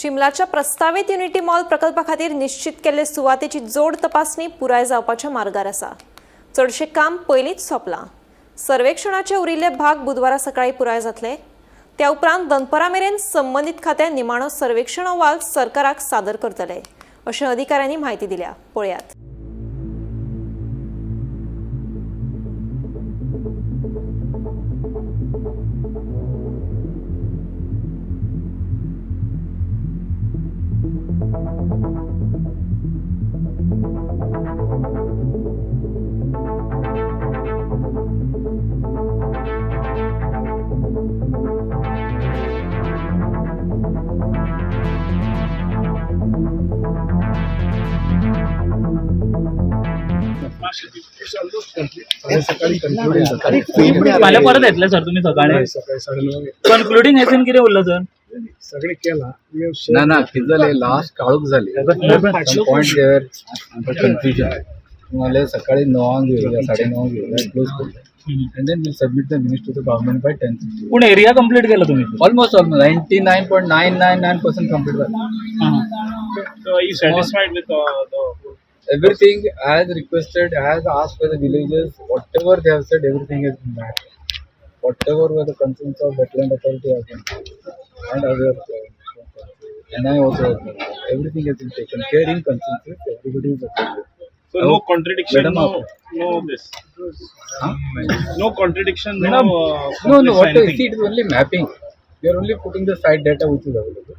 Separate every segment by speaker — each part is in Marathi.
Speaker 1: शिमलाच्या प्रस्तावित युनिटी मॉल प्रकल्पा खातीर निश्चित केल्ले सुवातेची जोड तपासणी पुराय जावपाच्या मार्गार आसा। चडशें काम पयलींच सोंपलां। सर्वेक्षणाचे उरिल्ले भाग बुधवारा सकाळी पुराय जातले। त्या उपरांत दनपारा मेरेन संबंदीत खाते निमाणो सर्वेक्षण अहवाल सरकाराक सादर करतले, अशें अधिकाऱ्यांनी म्हायती दिल्या। पळयात।
Speaker 2: फाल्यां परत येतले सर तुमी सकाळी कन्क्लुडिंग एसेन कितें उरलं सर?
Speaker 3: सगळे केला
Speaker 4: ना कितें जालें लास्ट काळोख जाली पॉइंट देर कन्फ्युजन तुम्हाला सकाळी 9 घेऊया 9:30 घेऊया क्लोज करतो and then we'll submit the minutes to the government by 10:30.
Speaker 2: पूण एरिया कंप्लीट केला तुम्ही?
Speaker 4: Almost 99.999% complete झालं.
Speaker 3: So are you satisfied with the
Speaker 4: Everything as requested, as asked by the villagers, whatever they have said, everything has been met. Whatever were the concerns of wetland authority has been met. And other and I also everything has been taken care in consensus. Everybody is agreed.
Speaker 3: so no contradiction,
Speaker 4: Madam,
Speaker 3: no this,
Speaker 4: Huh?
Speaker 3: no contradiction, no
Speaker 4: No, what I see, it is only mapping. We are only putting the site data which is available.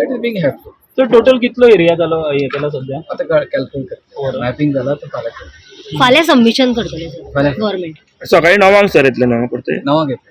Speaker 4: That is being helpful.
Speaker 2: तर टोटल कितलो एरिया जालो हे केला सध्या?
Speaker 4: आता कॅल्क्युलेट करतो मॅपिंग झाला तर फाल्यां
Speaker 5: फाल्यां सबमिशन करतले सर
Speaker 4: फाल्यां
Speaker 5: गव्हर्नमेंट
Speaker 3: सकाळी 9 सर येतले ना परते
Speaker 4: 9 घेतले